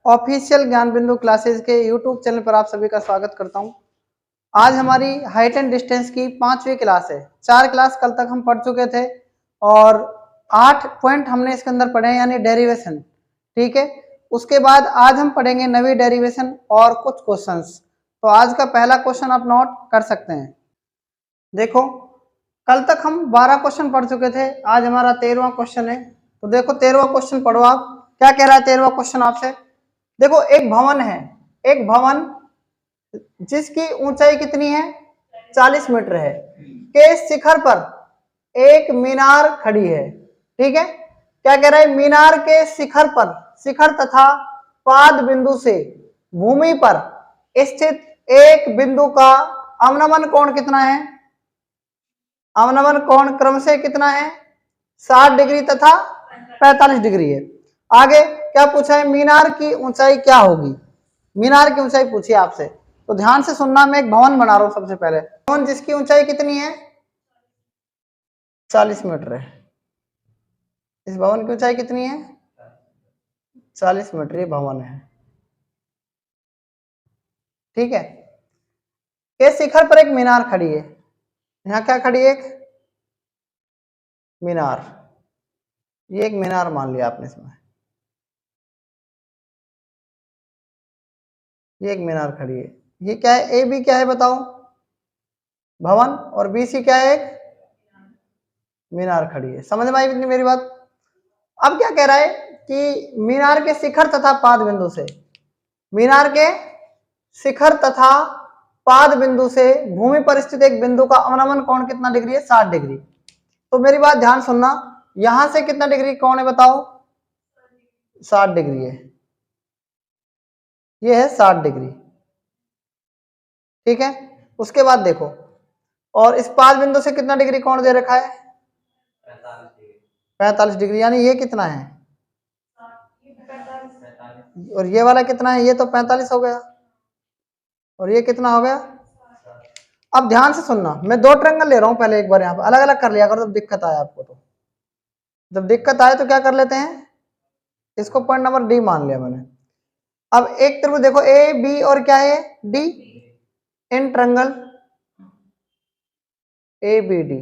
Official ज्ञान बिंदु classes के यूट्यूब चैनल पर आप सभी का स्वागत करता हूं। आज हमारी हाइट एंड डिस्टेंस की 5वीं क्लास है। 4 क्लास कल तक हम पढ़ चुके थे और 8 पॉइंट हमने इसके अंदर पढ़े हैं, यानी डेरिवेशन। ठीक है, उसके बाद आज हम पढ़ेंगे नवी डेरिवेशन और कुछ क्वेश्चंस। तो आज का पहला क्वेश्चन आप नोट कर सकते हैं। देखो, कल तक हम 12 क्वेश्चन पढ़ चुके थे, आज हमारा 13वां क्वेश्चन है। तो देखो 13वां क्वेश्चन पढ़ो आप। क्या कह रहा है 13वां क्वेश्चन आपसे? देखो, एक भवन है, एक भवन जिसकी ऊंचाई कितनी है? 40 मीटर है, के शिखर पर एक मीनार खड़ी है। ठीक है, क्या कह रहा है? मीनार के शिखर पर, शिखर तथा पाद बिंदु से भूमि पर स्थित एक बिंदु का अवनमन कोण कितना है? अवनमन कोण क्रम से कितना है? 60 डिग्री तथा 45 डिग्री है। आगे क्या पूछा है? मीनार की ऊंचाई क्या होगी? मीनार की ऊंचाई पूछी आपसे, तो ध्यान से सुनना। मैं एक भवन बना रहा हूं। सबसे पहले भवन जिसकी ऊंचाई कितनी है? 40 मीटर है। इस भवन की ऊंचाई कितनी है? 40 मीटर। ये भवन है। ठीक है, के शिखर पर एक मीनार खड़ी है। यहाँ क्या खड़ी है? एक मीनार। ये एक मीनार मान लिया आपने इसमें। ये एक मीनार खड़ी है। ये क्या है? ए बी क्या है बताओ? भवन। और बी सी क्या है? एक मीनार खड़ी है। समझ में आई इतनी मेरी बात? अब क्या कह रहा है कि मीनार के शिखर तथा पाद बिंदु से, मीनार के शिखर तथा पाद बिंदु से भूमि पर स्थित एक बिंदु का अवनमन कोण कितना डिग्री है? 60 डिग्री। तो मेरी बात ध्यान सुनना, यहां से कितना डिग्री कोण है बताओ? 60 डिग्री है। ये है 60 डिग्री। ठीक है, उसके बाद देखो, और इस पाद बिंदु से कितना डिग्री कोण दे रखा है? 45 डिग्री। यानी ये कितना है? और ये वाला कितना है? ये तो 45 हो गया। और ये कितना हो गया? अब ध्यान से सुनना, मैं 2 ट्रायंगल ले रहा हूं पहले। एक बार यहाँ पे अलग अलग कर लिया करो जब दिक्कत आए आपको। तो जब दिक्कत आए तो क्या कर लेते हैं? इसको पॉइंट नंबर डी मान लिया मैंने। अब एक त्रिभुज देखो, ए बी और क्या है? D. In triangle A B D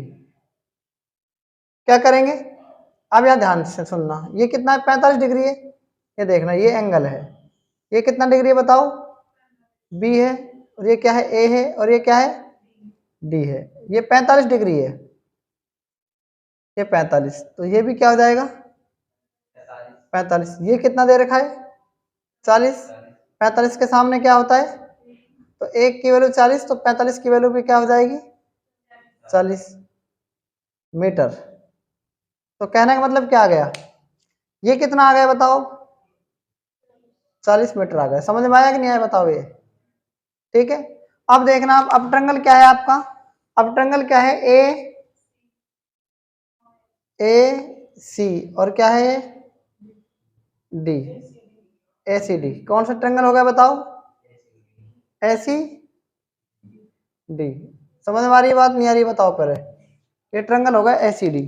क्या करेंगे? अब यहां ध्यान से सुनना, ये कितना है? 45 डिग्री है। ये देखना, ये एंगल है। ये कितना डिग्री है बताओ? बी है। और ये क्या है? ए है। और ये क्या है? डी है। ये 45 डिग्री है। ये 45, तो ये भी क्या हो जाएगा? 45। ये कितना दे रखा है? 40। 45 के सामने क्या होता है? तो 1 की वैल्यू 40, तो 45 की वैल्यू भी क्या हो जाएगी? 40 मीटर। तो कहने का मतलब क्या आ गया? ये कितना आ गया बताओ? 40 मीटर आ गया। समझ में आया कि नहीं आया बताओ ये? ठीक है, अब देखना, अब ट्रायंगल क्या है आपका? अब ट्रायंगल क्या है? ए सी और क्या है? डी। ए सी डी। कौन सा ट्रायंगल हो गया बताओ? ए सी डी। समझ में आ रही है बात? नहीं आ रही बताओ पहले। ये ट्रायंगल होगा ए सी डी।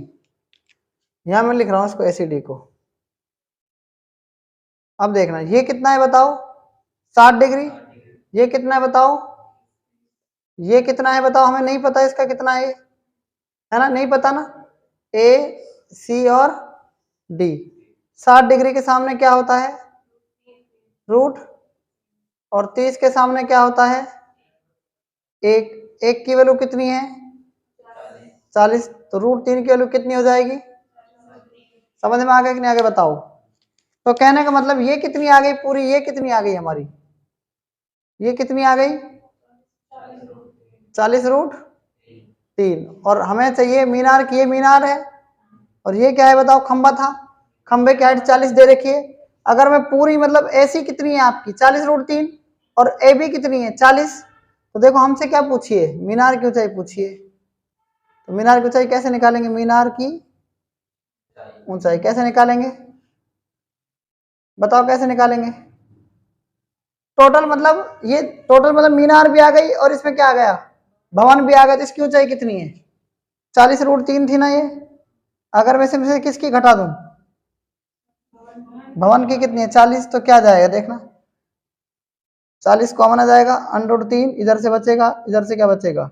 यहां मैं लिख रहा हूं इसको ए सी डी को। अब देखना, ये कितना है बताओ? 60 डिग्री। ये कितना है बताओ? ये कितना है बताओ? हमें नहीं पता इसका कितना है ना? नहीं पता ना? ए सी और डी। 60 डिग्री के सामने क्या होता है? रूट। और 30 के सामने क्या होता है? एक। एक की वैल्यू कितनी है? 40। तो रूट 3 की वैल्यू कितनी हो जाएगी? समझ में आ गया कि नहीं आगे बताओ? तो कहने का मतलब ये कितनी आ गई पूरी? ये कितनी आ गई हमारी? ये कितनी आ गई? 40 रूट 3। और हमें चाहिए मीनार की। ये मीनार है। और ये क्या है बताओ? खंबा था। खंबे की हाइट 40 दे रखी है। अगर मैं पूरी मतलब ऐसी कितनी है आपकी? 40 रूट 3। और ए बी कितनी है? 40। तो देखो हमसे क्या पूछिए? मीनार की ऊंचाई पूछिए। तो मीनार की ऊंचाई कैसे निकालेंगे? मीनार की ऊंचाई कैसे निकालेंगे बताओ? कैसे निकालेंगे? टोटल मतलब, ये टोटल मतलब मीनार भी आ गई और इसमें क्या आ गया? भवन भी आ गया। तो इसकी ऊंचाई कितनी है? 40 रूट 3 थी ना ये। अगर मैं इसमें से किसकी घटा दूं? भवन की कितनी है 40, तो क्या जाएगा देखना 40 कॉमन आ जाएगा, √3 इधर से बचेगा, इधर से क्या बचेगा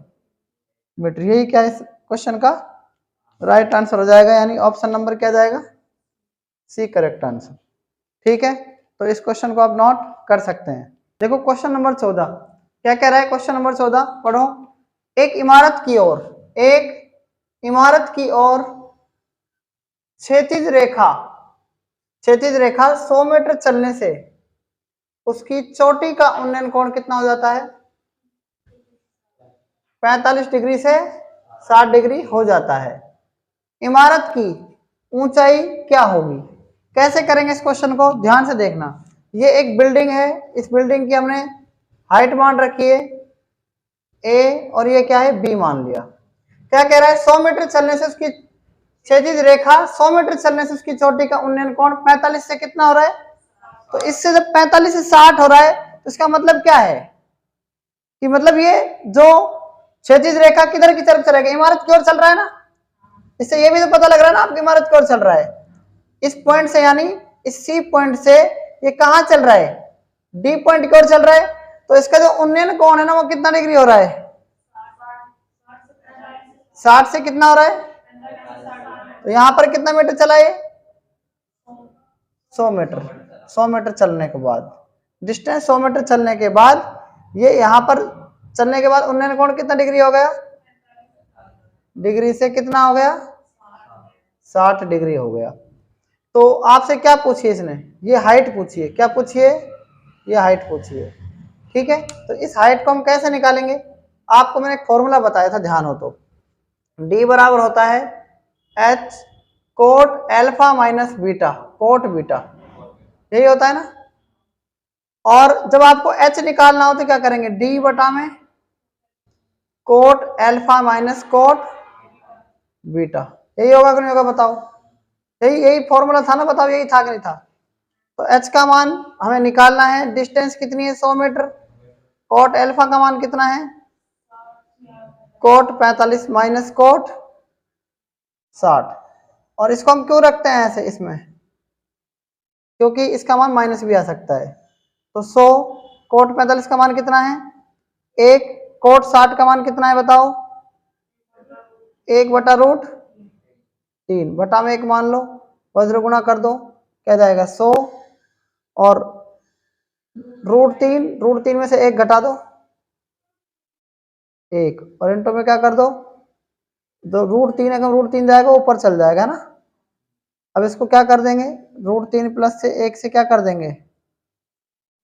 मीटर। यही क्या है इस क्वेश्चन का राइट आंसर हो जाएगा, यानी ऑप्शन नंबर क्या जाएगा सी करेक्ट आंसर। ठीक है, तो इस क्वेश्चन को आप नोट कर सकते हैं। देखो क्वेश्चन नंबर 14 क्या कह रहा है, क्वेश्चन नंबर 14 पढ़ो। एक इमारत की ओर क्षैतिज रेखा 100 मीटर चलने से उसकी चोटी का उन्नयन कोण कितना हो जाता है 45 डिग्री से 60 डिग्री हो जाता है। इमारत की ऊंचाई क्या होगी। कैसे करेंगे इस क्वेश्चन को, ध्यान से देखना। ये एक बिल्डिंग है, इस बिल्डिंग की हमने हाइट मान रखी है a और ये क्या है b मान लिया। क्या कह रहा है 100 मीटर चलने से उसकी क्षैतिज रेखा 100 मीटर चलने से उसकी चोटी का उन्नयन कोण 45 से कितना हो रहा है, तो इससे जब 45 से 60 हो रहा है तो इसका मतलब क्या है कि मतलब ये जो क्षैतिज रेखा किधर की तरफ चलेगा, इमारत की ओर चल रहा है ना। इससे ये भी तो पता लग रहा है ना आपकी इमारत की ओर चल रहा है। इस पॉइंट से यानी इस सी पॉइंट से ये कहां चल रहा है डी पॉइंट की ओर चल रहा है, तो इसका जो उन्नयन कोण है ना वो कितना डिग्री हो रहा है 60 से कितना हो रहा है, तो यहां पर कितना मीटर चला है 100 मीटर। 100 मीटर चलने के बाद डिस्टेंस 100 मीटर चलने के बाद ये यहां पर चलने के बाद उन्नयन कोण कितना डिग्री हो गया, डिग्री से कितना हो गया 60 डिग्री हो गया। तो आपसे क्या पूछिए इसने, ये हाइट पूछिए, क्या पूछिए ये हाइट पूछिए। ठीक है, तो इस हाइट को हम कैसे निकालेंगे, आपको मैंने एक फॉर्मूला बताया था, ध्यान हो तो। D बराबर होता है H cot alpha minus beta, cot beta, यही होता है ना। और जब आपको H निकालना हो तो क्या करेंगे D बटा में coat alpha minus cot beta, यही होगा कि नहीं होगा बताओ, यही फॉर्मूला था ना, बताओ यही था कि नहीं था। तो H का मान हमें निकालना है, डिस्टेंस कितनी है 100 मीटर, कोट अल्फा का मान कितना है कोट 45 माइनस कोट 60। और इसको हम क्यों रखते हैं ऐसे इसमें, क्योंकि इसका मान माइनस भी आ सकता है। तो 100 कोट 45 का मान कितना है 1, कोट 60 का मान कितना है बताओ 1 बटा √3 बटा में 1 मान लो, वज्र गुणा कर दो क्या जाएगा 100 और √3 में से 1 घटा दो 1 और इंटू में क्या कर दो √3 अगर √3 जाएगा ऊपर चल जाएगा ना। अब इसको क्या कर देंगे √3 प्लस से 1 से क्या कर देंगे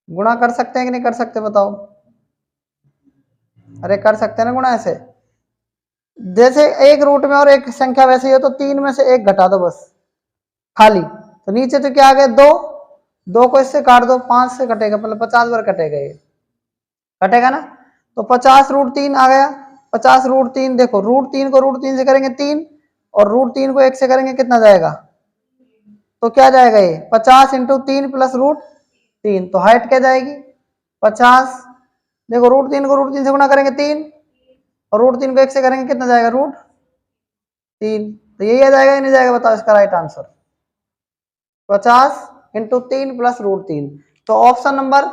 गुणा कर सकते हैं कि नहीं कर सकते बताओ, अरे कर सकते हैं ना गुणा। ऐसे जैसे एक रूट में और एक संख्या वैसे ही हो तो 3 में से 1 घटा दो बस खाली, तो नीचे तो क्या आ गया 2 को इससे काट दो 5 से कटेगा, मतलब 50 बार कटेगा, ये कटेगा ना। तो 50 √3 आ गया, 50 √3 देखो √3 को √3 से करेंगे 3 और √3 को 1 से करेंगे कितना जाएगा, तो क्या जाएगा ये 50 × 3 प्लस √3, तो हाइट क्या जाएगी 50। देखो √3 को √3 से गुणा करेंगे 3 और √3 को 1 से करेंगे कितना जाएगा √3, तो यही आ जाएगा या नहीं जाएगा बताओ इसका राइट आंसर 50 × 3 प्लस √3। तो option number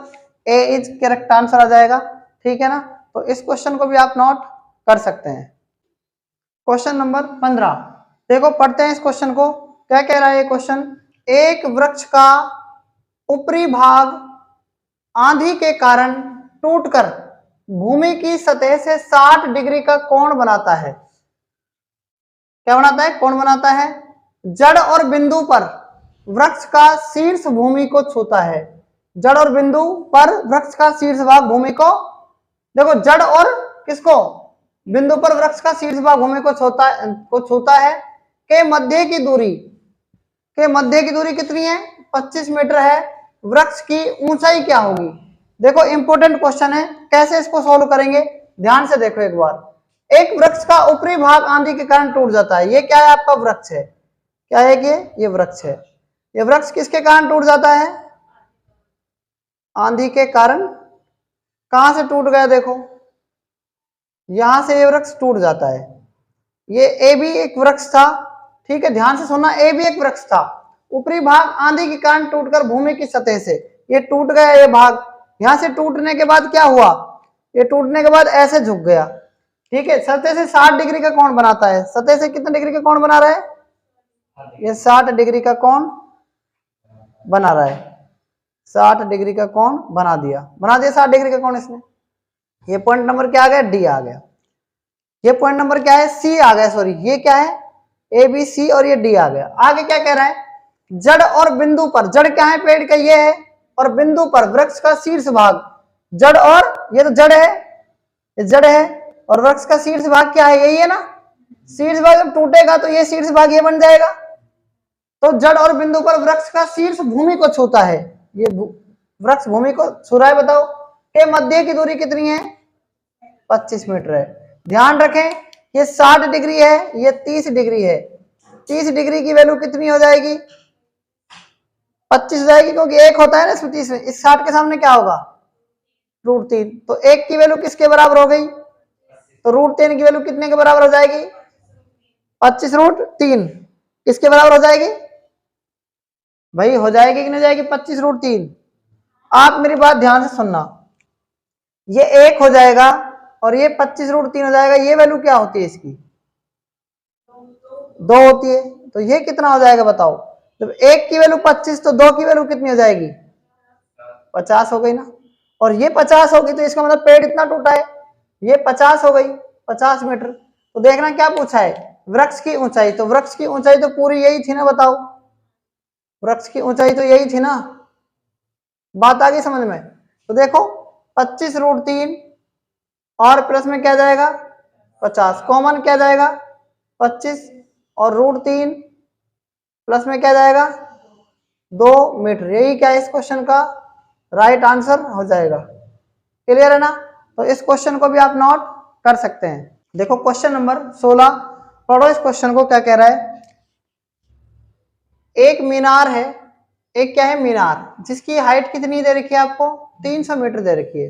A is correct answer आ जाएगा। ठीक है ना, तो इस क्वेश्चन को भी आप नोट कर सकते हैं। क्वेश्चन नंबर 15 देखो पढ़ते हैं इस क्वेश्चन को, क्या कह रहा है ये क्वेश्चन। एक वृक्ष का ऊपरी भाग आंधी के कारण टूटकर भूमि की सतह से 60 डिग्री का कोण बनाता है। क्या बनाता है, कोण बनाता है। जड़ और बिंदु पर वृक्ष का शीर्ष भूमि को छूता है। जड़ और बिंदु पर वृक्ष का शीर्ष भाग भूमि को, देखो जड़ और किसको, बिंदु पर वृक्ष का शीर्ष भाग भूमि को छूता है के मध्य की दूरी कितनी है 25 मीटर है। वृक्ष की ऊंचाई क्या होगी। देखो इंपॉर्टेंट क्वेश्चन है, कैसे इसको सॉल्व करेंगे ध्यान से देखो एक बार। एक वृक्ष का ऊपरी भाग आंधी के कारण टूट जाता है, ये क्या है आपका वृक्ष है, क्या है कि ये वृक्ष है। ये वृक्ष किसके कारण टूट जाता है, आंधी के कारण। कहां से टूट गया, देखो यहां से ये वृक्ष टूट जाता है। ये ए भी एक वृक्ष था, ठीक है ध्यान से सुनना, ए भी एक वृक्ष था, ऊपरी भाग आंधी के कारण टूटकर भूमि की सतह से, ये टूट गया ये भाग, यहां से टूटने के बाद क्या हुआ, ये टूटने के बाद ऐसे झुक गया, ठीक है। सतह से 60 डिग्री का कोण बनाता है, सतह से कितने डिग्री का कोण बना रहा है, ये 60 डिग्री का कोण बना रहा है, 60 डिग्री का कोण बना दिया 60 डिग्री का कोण इसने। ये पॉइंट नंबर क्या आ गया, डी आ गया। ये पॉइंट नंबर क्या है, सी आ गया, सॉरी ये क्या है, ए बी सी, और ये डी आ गया। आगे क्या कह रहा है, जड़ और बिंदु पर, जड़ क्या है पेड़ का ये है, और बिंदु पर वृक्ष का शीर्ष भाग, जड़ और ये तो जड़ है, ये जड़ है, और वृक्ष का शीर्ष भाग क्या है, यही है ना, शीर्ष भाग जब टूटेगा तो ये शीर्ष भाग ये बन जाएगा। तो जड़ और बिंदु पर वृक्ष का शीर्ष भूमि को छूता है, ये वृक्ष भूमि को छू रहा है, बताओ के मध्य की दूरी कितनी है, 25 मीटर है। ध्यान रखें ये 60 डिग्री है, ये 30 डिग्री है, 30 डिग्री की वैल्यू कितनी हो जाएगी, 25 हो जाएगी, क्योंकि एक होता है ना इसमें 30 में, इस 60 के सामने क्या होगा, √3, तो एक की वैल्यू किसके बराबर हो गई, तो √3 की वैल्यू कितने के बराबर हो जाएगी, 25√3 किसके बराबर हो जाएगी भाई, हो जाएगी कि नहीं जाएगी, 25√3। आप मेरी बात ध्यान से सुनना, ये 1 हो जाएगा और ये 25√3 हो जाएगा, ये वैल्यू क्या होती है इसकी, 2 होती है, तो ये कितना हो जाएगा बताओ, जब 1 की वैल्यू 25 तो 2 की वैल्यू कितनी हो जाएगी, 50 हो गई ना, और ये 50 होगी, तो इसका मतलब पेड़ इतना टूटा है, ये 50 हो गई, 50 मीटर। तो देखना क्या पूछा है, वृक्ष की ऊंचाई, तो वृक्ष की ऊंचाई तो पूरी यही थी ना, बताओ वृक्ष की ऊंचाई तो यही थी ना, बात आ गई समझ में। तो देखो 25√3 और प्लस में क्या जाएगा 50, कॉमन क्या जाएगा 25, और √3 प्लस में क्या जाएगा 2 मीटर, यही क्या है इस क्वेश्चन का राइट आंसर हो जाएगा। क्लियर है ना, तो इस क्वेश्चन को भी आप नोट कर सकते हैं। देखो क्वेश्चन नंबर 16 पढ़ो, इस क्वेश्चन को क्या कह रहा है, एक मीनार है, एक क्या है मीनार, जिसकी हाइट कितनी दे रखी है आपको 300 मीटर दे रखी है,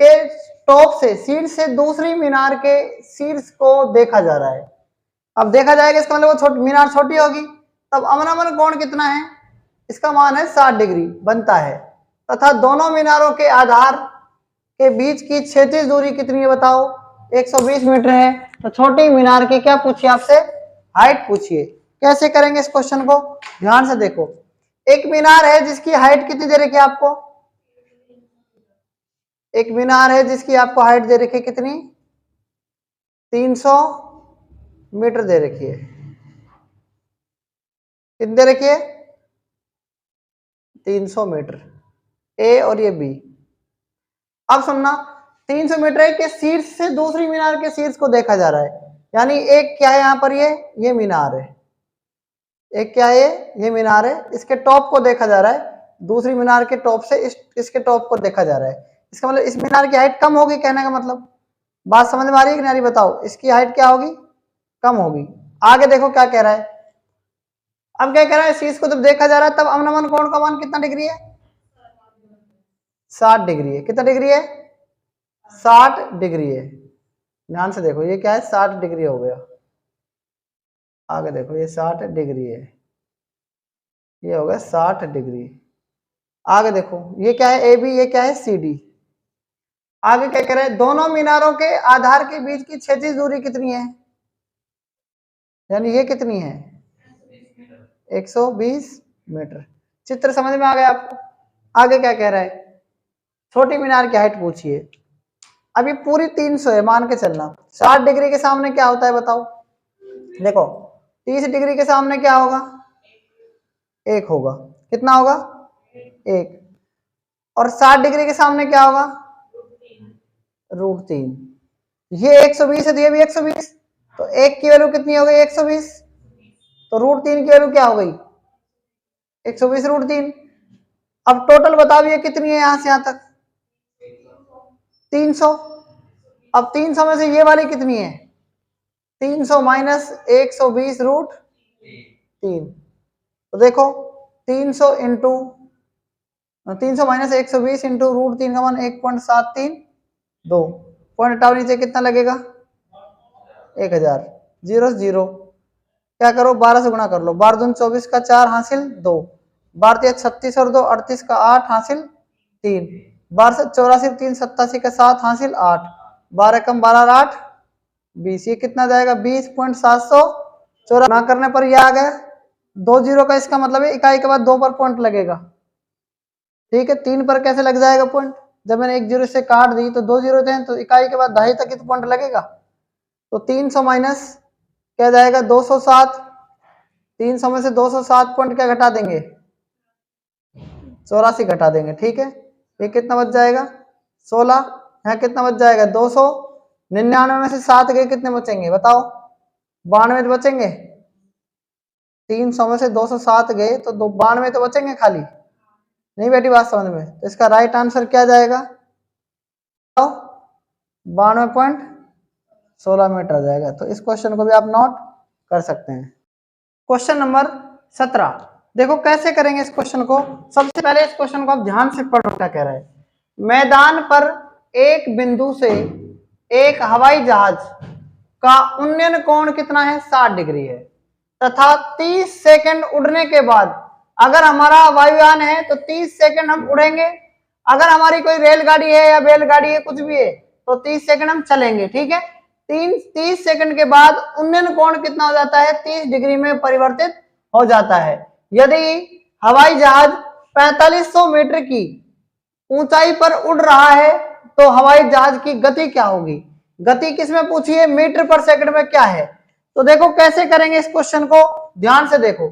के टॉप से शीर्ष से दूसरी मीनार के शीर्ष को देखा जा रहा है। अब देखा जाएगा इसका मतलब वो मीनार छोटी होगी, तब अमनामन कोण कितना है, इसका मान है 60 डिग्री बनता है, तथा दोनों मीनारों के आधार के बीच की क्षैतिज दूरी कितनी है बताओ 120 मीटर है। तो छोटी मीनार की क्या पूछिए आपसे, हाइट पूछिए। कैसे करेंगे इस क्वेश्चन को, ध्यान से देखो, एक मीनार है जिसकी हाइट कितनी दे रखी है आपको, एक मीनार है जिसकी आपको हाइट दे रखी है कितनी 300 मीटर दे रखी है, कितनी दे रखी है 300 मीटर, ए और ये बी। अब सुनना 300 मीटर है के शीर्ष से दूसरी मीनार के शीर्ष को देखा जा रहा है, यानी एक क्या है यहाँ पर ये मीनार है, एक क्या है ये मीनार है, इसके टॉप को देखा जा रहा है, दूसरी मीनार के टॉप से इसके टॉप को देखा जा रहा है, इसका मतलब इस मीनार की हाइट कम होगी, कहने का मतलब, बात समझ में आ रही है कि नहीं बताओ, इसकी हाइट क्या होगी कम होगी। आगे देखो क्या कह रहा है, अब क्या कह रहा है, शीर्ष को जब देखा जा रहा है तब अवनमन कोण का मान कितना डिग्री है 60 डिग्री है, कितना डिग्री है 60 डिग्री है। ध्यान से देखो ये क्या है 60 डिग्री हो गया, आगे देखो ये 60 डिग्री है, ये हो गया 60 डिग्री। आगे देखो ये क्या है ए बी, ये क्या है सी डी। आगे क्या कह रहे हैं, दोनों मीनारों के आधार के बीच की क्षैतिज दूरी कितनी है, यानी ये कितनी है 120 मीटर। चित्र समझ में आ गया आपको। आगे क्या कह रहा है, छोटी मीनार की हाइट पूछिए। अभी पूरी 300 है मान के चलना, 60 डिग्री के सामने क्या होता है बताओ, देखो 30 डिग्री के सामने क्या होगा 1 होगा, कितना होगा 1, और 60 डिग्री के सामने क्या होगा √3, ये 120 है तो ये भी 120, तो 1 की वैल्यू कितनी हो गई 120, तो √3 की वैल्यू क्या हो गई 120√3। अब टोटल बताओ ये कितनी है यहां से यहां तक 300, अब 300 में से ये वाली कितनी है 300 माइनस 120√3, तो देखो 300 इंटू 300 माइनस 120 इंटू √3 का मान 1.732, पॉइंट हटाओ नीचे कितना लगेगा 1000, 0 0, क्या करो 12 से गुणा कर लो, 12 दूनी 24 का 4 हासिल 2, 12 तिया 36 और 2 38 का 8 हासिल 3, 12 से 84 3 87 का 7 हासिल 8, 12 कम 12 और 8 20, ये कितना जाएगा 20.754। गुणा करने पर ये आ गया 2 जीरो का, इसका मतलब है इकाई के बाद 2 पर पॉइंट लगेगा। ठीक है, 3 पर कैसे लग जाएगा पॉइंट, जब मैंने 1 जीरो से काट दी तो 2 जीरो थे, तो इकाई के बाद 2.5 तक ही तो पॉइंट लगेगा। तो 300 माइनस क्या जाएगा 207, 300 में से 207 पॉइंट क्या घटा देंगे 84 घटा देंगे। ठीक है, ये कितना बच जाएगा 16, यहाँ कितना बच जाएगा 299 में से 7 गए कितने बचेंगे बताओ 92 बचेंगे। 300 में से 207 गए तो 92 तो बचेंगे खाली, नहीं बेटी बात समझ में। तो इसका राइट आंसर क्या जाएगा 92.16 मीटर आ जाएगा। तो इस क्वेश्चन को भी आप नोट कर सकते हैं। क्वेश्चन नंबर 17 देखो कैसे करेंगे इस क्वेश्चन को। सबसे पहले इस क्वेश्चन को आप ध्यान से पढ़ो क्या कह रहा है। मैदान पर एक बिंदु से एक हवाई जहाज का उन्नयन कोण कितना है 60 डिग्री है, तथा 30 सेकंड उड़ने के बाद अगर हमारा वायुयान है तो 30 सेकंड हम उड़ेंगे, अगर हमारी कोई रेलगाड़ी है या बैलगाड़ी है कुछ भी है तो 30 सेकंड हम चलेंगे। ठीक है, 30 सेकंड के बाद उन्नयन कोण कितना हो जाता है 30 डिग्री में परिवर्तित हो जाता है। यदि हवाई जहाज 4500 मीटर की ऊंचाई पर उड़ रहा है तो हवाई जहाज की गति क्या होगी। गति किसमें पूछी है मीटर पर सेकंड में क्या है। तो देखो कैसे करेंगे इस क्वेश्चन को, ध्यान से देखो।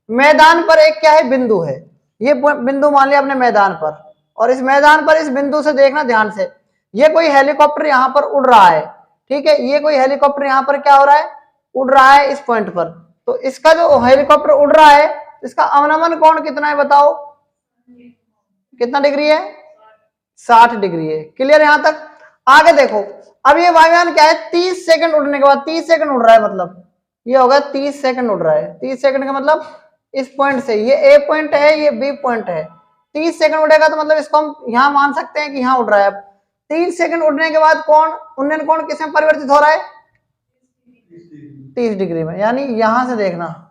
मैदान पर एक क्या है बिंदु है, ये बिंदु मान लिया अपने मैदान पर, और इस मैदान पर इस बिंदु से देखना ध्यान से, ये कोई हेलीकॉप्टर यहाँ पर उड़ रहा है। ठीक है, ये कोई हेलीकॉप्टर यहाँ पर क्या हो रहा है उड़ रहा है इस पॉइंट पर। तो इसका जो हेलीकॉप्टर उड़ रहा है इसका अवनमन कोण कितना है बताओ, कितना डिग्री है 60 डिग्री है। क्लियर यहां तक। आगे देखो, अब ये वायुयान क्या है 30 सेकंड उड़ने के बाद 30 सेकंड उड़ रहा है, मतलब ये होगा 30 सेकंड उड़ रहा है। 30 सेकंड का मतलब इस पॉइंट से, ये ए पॉइंट है ये बी पॉइंट है, 30 सेकंड उड़ेगा तो मतलब इसको हम यहां मान सकते हैं कि यहां उड़ रहा है। 30 सेकंड उड़ने के बाद कौन उन्नयन कोण किसमें परिवर्तित हो रहा है 30 डिग्री में, यानी यहां से देखना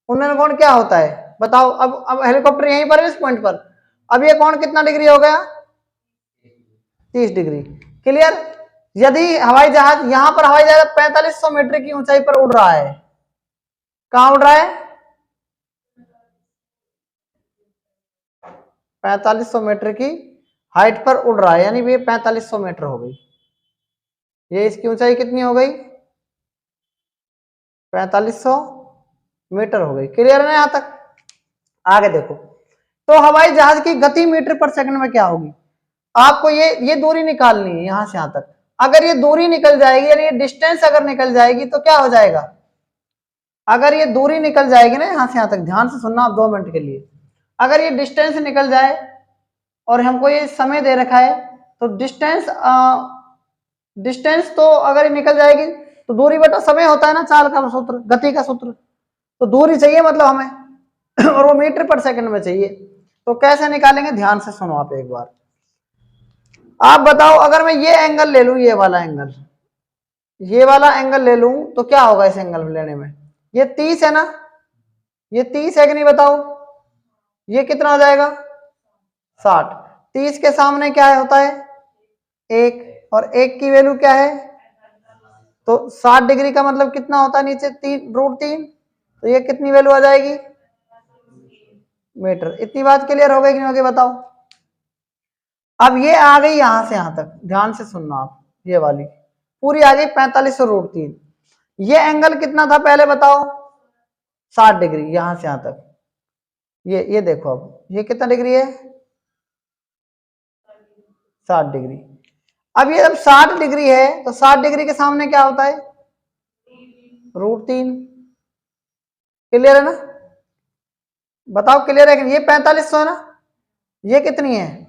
उन्नयन कोण क्या होता है बताओ। अब हेलीकॉप्टर यहीं पर है इस पॉइंट पर, अब ये कोण कितना डिग्री हो गया 30 डिग्री। क्लियर। यदि हवाई जहाज यहां पर हवाई जहाज 4500 मीटर की ऊंचाई पर उड़ रहा है, कहां उड़ रहा है 4500 मीटर की हाइट पर उड़ रहा है, यानी ये 4500 मीटर हो गई, ये इसकी ऊंचाई कितनी हो गई 4500 मीटर हो गई। क्लियर है ना यहां तक। आगे देखो, तो हवाई जहाज की गति मीटर पर सेकंड में क्या होगी, आपको ये दूरी निकालनी है यहां से यहां तक। अगर ये दूरी निकल जाएगी, यानी ये डिस्टेंस अगर निकल जाएगी तो क्या हो जाएगा, अगर ये दूरी निकल जाएगी ना यहां से यहां तक, ध्यान से सुनना आप 2 मिनट के लिए। अगर ये डिस्टेंस निकल जाए और हमको ये समय दे रखा है तो डिस्टेंस तो अगर ये निकल जाएगी तो दूरी बटा समय होता है ना, चाल का सूत्र, गति का सूत्र। तो दूरी चाहिए मतलब हमें और वो मीटर पर सेकंड में चाहिए। तो कैसे निकालेंगे ध्यान से सुनो आप एक बार। आप बताओ अगर मैं ये एंगल ले लूं, ये वाला एंगल, ये वाला एंगल ले लूं तो क्या होगा इस एंगल लेने में, ये 30 है ना, ये 30 है कि नहीं बताओ, ये कितना हो जाएगा 60। 30 के सामने क्या है होता है 1, और 1 की वैल्यू क्या है, तो 60 डिग्री का मतलब कितना होता है नीचे 3√3, तो ये कितनी वैल्यू आ जाएगी मीटर। इतनी बात क्लियर हो गई कि नहीं होगी बताओ। अब ये आ गई यहां से यहां तक, ध्यान से सुनना आप, ये वाली पूरी आ गई 4500√3। ये एंगल कितना था पहले बताओ 60 डिग्री, यहां से यहां तक। ये देखो अब ये कितना डिग्री है 60 डिग्री। अब ये जब 60 डिग्री है तो 60 डिग्री के सामने क्या होता है √3। क्लियर है ना, बताओ क्लियर है कि ये 4500 है ना, ये कितनी है,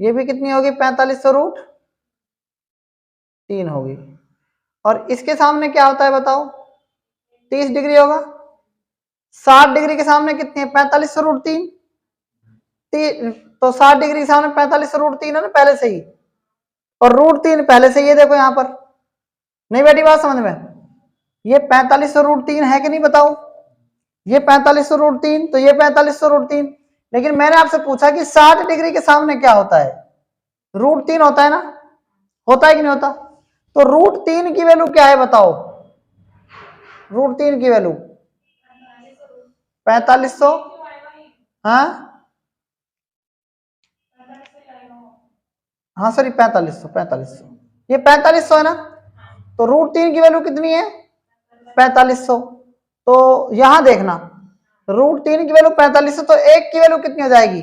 ये भी कितनी होगी 4500√3 होगी। और इसके सामने क्या होता है बताओ 30 डिग्री होगा। 60 डिग्री के सामने कितनी है 4500√3, तो 60 डिग्री के सामने 4500√3 है ना पहले से ही, और √3 पहले से ही है, देखो यहां पर नहीं बैठी बात समझ में। ये 4500√3 है कि नहीं बताओ, ये 4500√3, तो ये 4500√3। लेकिन मैंने आपसे पूछा कि 60 डिग्री के सामने क्या होता है, √3 होता है ना, होता है कि नहीं होता। तो √3 की वैल्यू क्या है बताओ, √3 की वैल्यू 4500, हाँ हाँ सॉरी 4500, ये 4500 है ना, तो √3 की वैल्यू कितनी है 4500। तो यहां देखना √3 की वैल्यू 4500, तो एक की वैल्यू कितनी हो जाएगी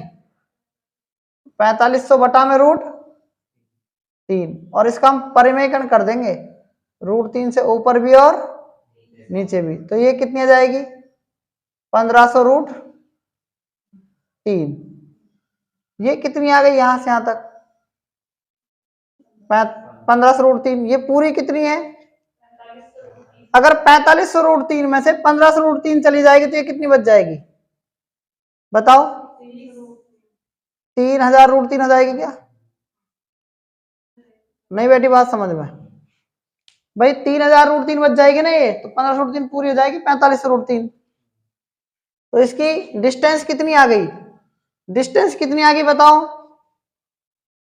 4500 बटा में √3, और इसका हम परिमेयकरण कर देंगे, √3 से ऊपर भी और नीचे भी, तो ये कितनी आ जाएगी 1500√3। ये कितनी आ गई यहां से यहां तक 1500√3, ये पूरी कितनी है, अगर 4500√3 में से 1500√3 चली जाएगी तो ये कितनी बच जाएगी बताओ, 3000√3 हो जाएगी क्या, नहीं बेटी बात समझ में भाई, 3000√3 बच जाएगी ना ये, तो 1500√3 पूरी हो जाएगी 4500√3। तो इसकी डिस्टेंस कितनी आ गई, डिस्टेंस कितनी आ गई बताओ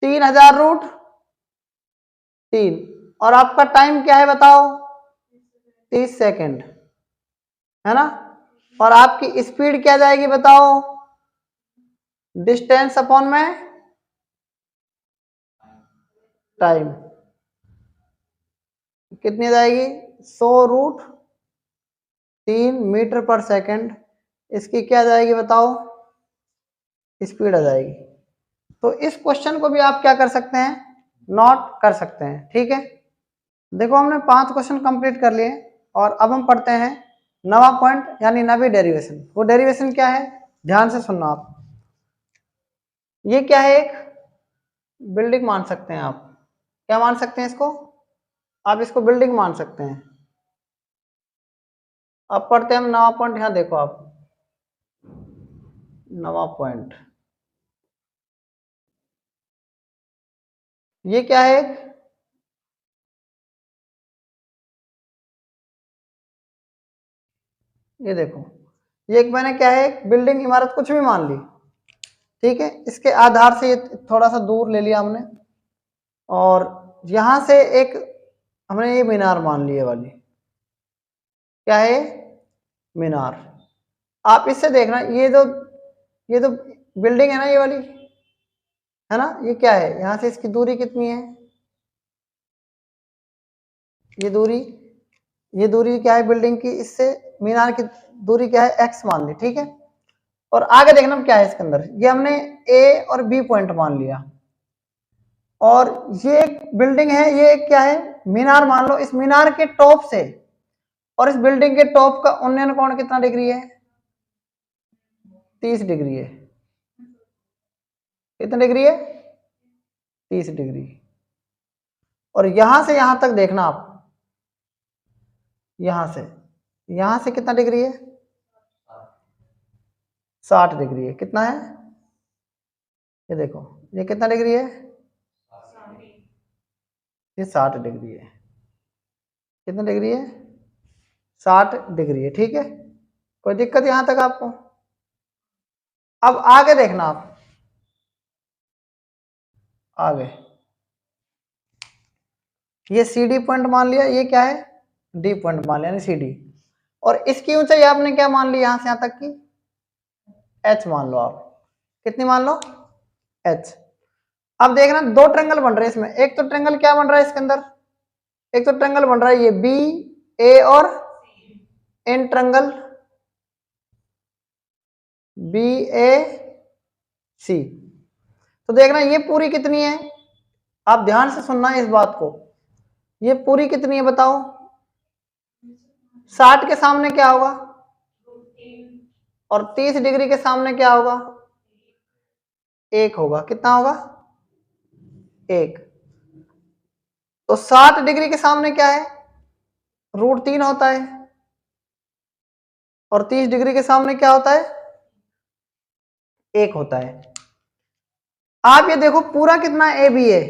3000√3, और आपका टाइम क्या है बताओ 30 सेकेंड, है ना, और आपकी स्पीड क्या जाएगी बताओ, डिस्टेंस अपॉन में टाइम, कितनी जाएगी 100√3 मीटर पर सेकंड, इसकी क्या जाएगी बताओ स्पीड आ जाएगी। तो इस क्वेश्चन को भी आप क्या कर सकते हैं, नोट कर सकते हैं, ठीक है। देखो हमने 5 क्वेश्चन कंप्लीट कर लिए, और अब हम पढ़ते हैं नवा पॉइंट यानी नवी डेरिवेशन। वो डेरिवेशन क्या है ध्यान से सुनना आप। ये क्या है, एक बिल्डिंग मान सकते हैं आप, क्या मान सकते हैं इसको, आप इसको बिल्डिंग मान सकते हैं। अब पढ़ते हैं हम नवा पॉइंट, यहां देखो आप नवा पॉइंट, ये क्या है, ये देखो, ये एक मैंने क्या है बिल्डिंग इमारत कुछ भी मान ली, ठीक है। इसके आधार से ये थोड़ा सा दूर ले लिया हमने, और यहां से एक हमने ये मीनार मान ली, ये वाली क्या है मीनार। आप इससे देखना ये तो बिल्डिंग है ना ये वाली, है ना, ये क्या है, यहां से इसकी दूरी कितनी है, ये दूरी क्या है बिल्डिंग की, इससे मीनार की दूरी क्या है x मान ली, ठीक है। और आगे देखना क्या है इसके अंदर, ये हमने a और b पॉइंट मान लिया, और ये एक बिल्डिंग है, ये क्या है मीनार मान लो। इस मीनार के टॉप से और इस बिल्डिंग के टॉप का उन्नयन कोण कितना डिग्री है 30 डिग्री है, कितना डिग्री है 30 डिग्री। और यहां से यहां तक देखना आप, यहां से कितना डिग्री है 60 डिग्री है, कितना है ये देखो, ये कितना डिग्री है, ये 60 डिग्री है, कितना डिग्री है 60 डिग्री है, ठीक है। कोई दिक्कत यहां तक आपको। अब आगे देखना आप, आगे ये सी डी पॉइंट मान लिया, ये क्या है डी पॉइंट मान लिया यानी सी डी, और इसकी ऊंचाई आपने क्या मान ली यहां से यहां तक की एच मान लो आप, कितनी मान लो एच। अब देखना दो ट्रेंगल बन रहे हैं इसमें, एक तो ट्रेंगल क्या बन रहा है इसके अंदर, एक तो ट्रेंगल बन रहा है ये बी ए और इन ट्रेंगल बी ए सी। तो देखना ये पूरी कितनी है, आप ध्यान से सुनना है इस बात को, ये पूरी कितनी है बताओ 60 के सामने क्या होगा, और 30 डिग्री के सामने क्या होगा 1 होगा, कितना होगा 1। तो 60 डिग्री के सामने क्या है √3 होता है, और 30 डिग्री के सामने क्या होता है 1 होता है। आप ये देखो पूरा कितना ए बी है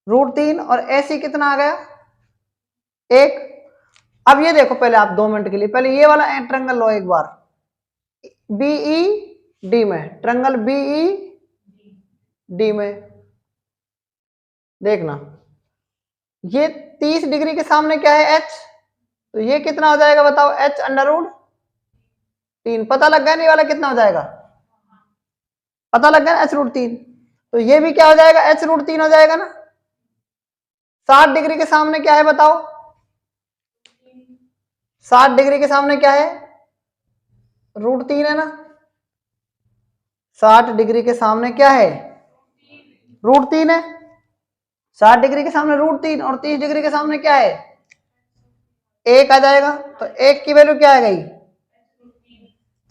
√3, और ए सी कितना आ गया 1। अब ये देखो पहले आप 2 मिनट के लिए, पहले ये वाला ट्रायंगल लो एक बार, बीई डी में, ट्रायंगल बीई डी में देखना, ये 30 डिग्री के सामने क्या है एच, तो ये कितना हो जाएगा बताओ, एच अंडर रूट 3। पता लग गया नहीं वाला कितना हो जाएगा, पता लग गया एच रूट 3, तो ये भी क्या हो जाएगा एच रूट 3 हो जाएगा ना। 60 डिग्री के सामने क्या है बताओ, 60 डिग्री के सामने क्या है, रूट 3 है ना। 60 डिग्री के सामने क्या है, रूट 3 है। 60 डिग्री के सामने रूट 3 और 30 डिग्री के सामने क्या है, 1 आ जाएगा। तो 1 की वैल्यू क्या आ गई,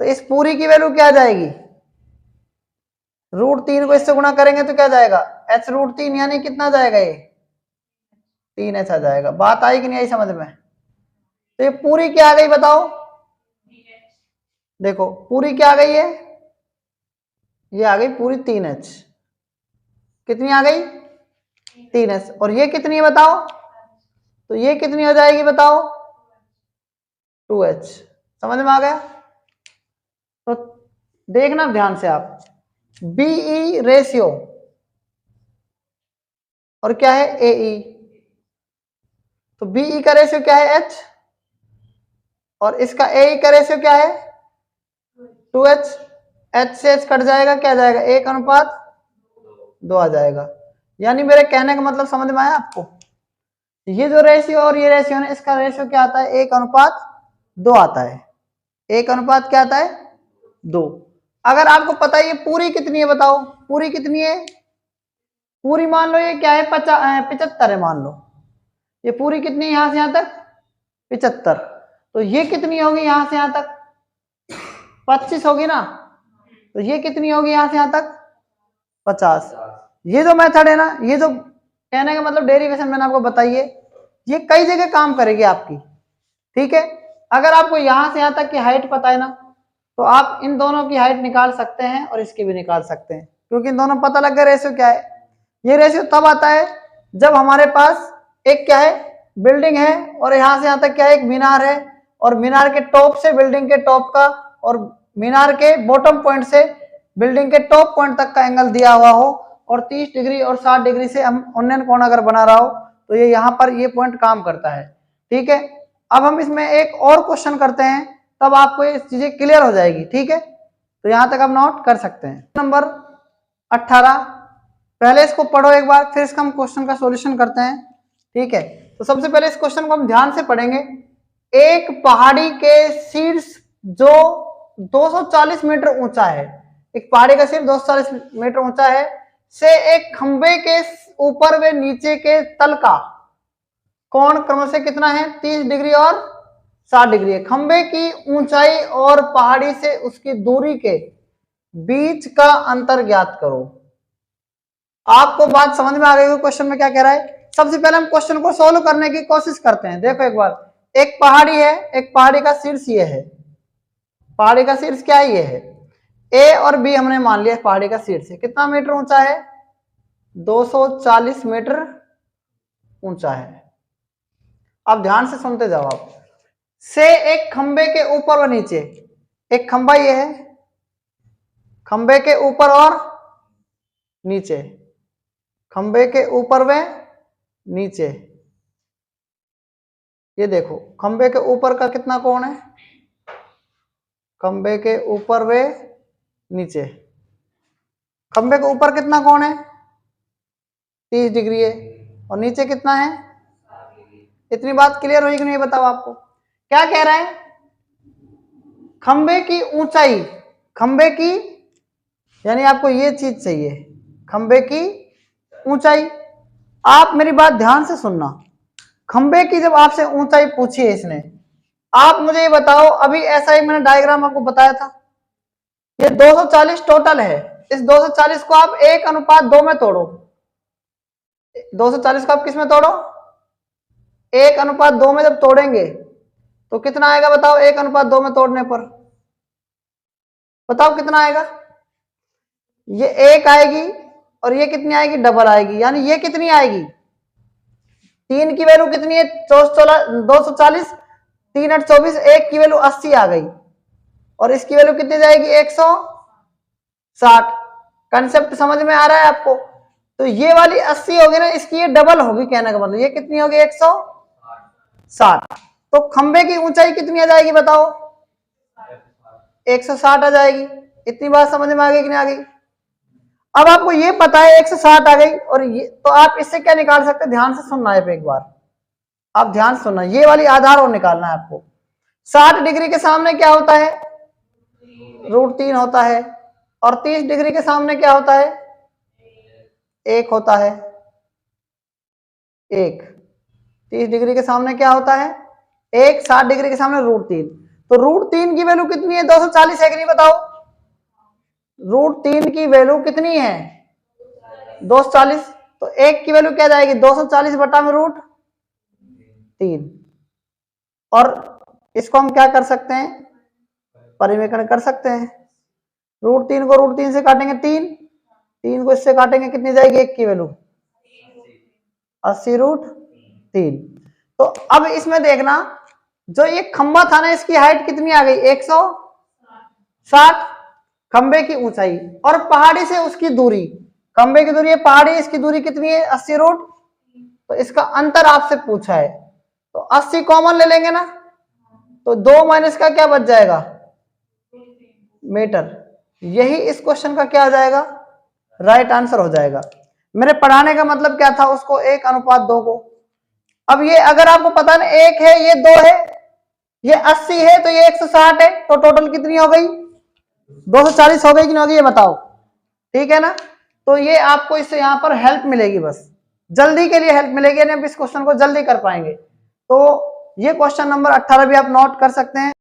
तो इस पूरी की वैल्यू क्या आ जाएगी, रूट 3 को इससे गुणा करेंगे तो क्या जाएगा, एच रूट 3, यानी कितना जाएगा ये 3h आ जाएगा। बात आई कि नहीं आई समझ में। तो ये पूरी क्या आ गई बताओ, देखो पूरी क्या आ गई है, ये आ गई पूरी 3h। कितनी आ गई 3h, और ये कितनी है बताओ, तो ये कितनी हो जाएगी बताओ 2h। समझ में आ गया। तो देखना ध्यान से आप, बीई रेशियो और क्या है एई, तो बीई का रेशियो क्या है h और इसका एई का रेशियो क्या है 2h। h से h कट जाएगा, क्या जाएगा 1:2 आ जाएगा। यानी मेरे कहने का मतलब समझ में आया आपको, ये जो रेशियो और ये रेशियो है इसका रेशियो क्या आता है 1:2 आता है। 1 क्या आता है 2। अगर आपको पता है ये पूरी कितनी है बताओ, पूरी कितनी है, पूरी मान लो ये क्या है 75 है मान लो, ये पूरी कितनी है यहां से यहां तक 75, तो ये कितनी होगी यहां से यहां तक 25 होगी ना, तो ये कितनी होगी यहां से यहां तक 50। ये जो मेथड है ना, ये जो कहने का मतलब डेरिवेशन मैंने आपको बताई है, ये कई जगह काम करेगी आपकी, ठीक है। अगर आपको यहां से यहां तक की हाइट पता है ना, तो आप इन दोनों की हाइट निकाल सकते हैं और इसकी भी निकाल सकते हैं, क्योंकि इन दोनों पता लग गया रेशियो क्या है। ये रेशियो तब आता है जब हमारे पास एक क्या है बिल्डिंग है और यहां से यहां तक क्या है एक मीनार है, और मीनार के टॉप से बिल्डिंग के टॉप का और मीनार के बॉटम पॉइंट से बिल्डिंग के टॉप पॉइंट तक का एंगल दिया हुआ हो, और 30 डिग्री और 60 डिग्री से हम उन्नयन कोण अगर बना रहा हो, तो ये यहाँ पर ये पॉइंट काम करता है, ठीक है। अब हम इसमें एक और क्वेश्चन करते हैं, तब आपको ये चीजें क्लियर हो जाएगी, ठीक है। तो यहां तक आप नोट कर सकते हैं। नंबर 18, पहले इसको पढ़ो एक बार, फिर इसका हम क्वेश्चन का सॉल्यूशन करते हैं, ठीक है। तो सबसे पहले इस क्वेश्चन को हम ध्यान से पढ़ेंगे। एक पहाड़ी के शीर्ष जो 240 मीटर ऊंचा है, एक पहाड़ी का शीर्ष 240 मीटर ऊंचा है, से एक खंबे के ऊपर व नीचे के तल का कोण क्रमशः कितना है 30 डिग्री और 60 डिग्री है। खंबे की ऊंचाई और पहाड़ी से उसकी दूरी के बीच का अंतर ज्ञात करो। आपको बात समझ में आ गई क्वेश्चन में क्या कह रहा है। सबसे पहले हम क्वेश्चन को सोल्व करने की कोशिश करते हैं। देखो एक बार, एक पहाड़ी है, एक पहाड़ी का शीर्ष ये है, पहाड़ी का शीर्ष क्या है ये है, ए और बी हमने मान लिया पहाड़ी का शीर्ष है, कितना मीटर ऊंचा है 240 मीटर ऊंचा है। अब ध्यान से सुनते जाओ आप। से एक खंबे के ऊपर व नीचे, एक खंबा ये है, खंबे के ऊपर और नीचे, खंबे के ऊपर व नीचे, ये देखो खंबे के ऊपर का कितना कोण है, खंबे के ऊपर व नीचे, खंबे के ऊपर कितना कोण है 30 डिग्री है, और नीचे कितना है। इतनी बात क्लियर हुई कि नहीं बताओ। आपको क्या कह रहा है, खंबे की ऊंचाई, खंबे की यानी आपको ये चीज चाहिए, खंबे की ऊंचाई। आप मेरी बात ध्यान से सुनना, खंबे की जब आपसे ऊंचाई पूछी है इसने, आप मुझे ये बताओ, अभी ऐसा ही मैंने डायग्राम आपको बताया था, ये 240 टोटल है, इस 240 को आप 1:2 में तोड़ो। 240 को आप किस में तोड़ो 1:2 में जब तोड़ेंगे तो कितना आएगा बताओ, 1:2 में तोड़ने पर बताओ कितना आएगा। ये 1 आएगी और ये कितनी आएगी डबल आएगी, यानी ये कितनी आएगी 3 की वैल्यू कितनी है 240, 3 8 24, एक की वैल्यू 80 आ गई और इसकी वैल्यू कितनी जाएगी 160। कंसेप्ट समझ में आ रहा है आपको? तो ये वाली 80 होगी ना, इसकी ये डबल होगी, कहने का मतलब ये कितनी होगी 160। तो खंबे की ऊंचाई कितनी आ जाएगी बताओ? 160 आ जाएगी। इतनी बात समझ में आ गई कि नहीं आ गई? अब आपको ये पता है 160 आ गई और ये, तो आप इससे क्या निकाल सकते हैं? ध्यान से सुनना है एक बार, आप ध्यान से सुनना, ये वाली आधार और निकालना है आपको। 60 डिग्री के सामने क्या होता है? √3 होता है। और 30 डिग्री के सामने क्या होता है? 1 होता है। 1 30 डिग्री के सामने क्या होता है? 1 60 डिग्री के सामने √3। तो √3 की वैल्यू कितनी है? 240 है कि नहीं बताओ? √3 की वैल्यू कितनी है? 240। तो 1 की वैल्यू क्या जाएगी? 240 बटा में √3। और इसको हम क्या कर सकते हैं? परिमेकरण कर सकते हैं। √3 को √3 से काटेंगे 3 को इससे काटेंगे, कितनी जाएगी 1 की वैल्यू? 80√3। तो अब इसमें देखना, जो ये खंबा था ना, इसकी हाइट कितनी आ गई? 160 खंबे की ऊंचाई, और पहाड़ी से उसकी दूरी, खंबे की दूरी है, पहाड़ी इसकी दूरी कितनी है? 80√। तो इसका अंतर आपसे पूछा है, तो 80 कॉमन ले लेंगे ना, तो 2 माइनस का क्या बच जाएगा? मीटर। यही इस क्वेश्चन का क्या आ जाएगा? राइट आंसर हो जाएगा। मेरे पढ़ाने का मतलब क्या था? उसको 1:2 को। अब ये अगर आपको पता ना, 1 है, ये 2 है, ये 80 है, तो ये 160 है, तो टोटल कितनी हो गई? 240 हो गई कि नहीं हो गई? ये बताओ, ठीक है ना? तो ये आपको इससे यहाँ पर हेल्प मिलेगी, बस जल्दी के लिए हेल्प मिलेगी, यानी आप इस क्वेश्चन को जल्दी कर पाएंगे। तो ये क्वेश्चन नंबर 18 भी आप नोट कर सकते हैं।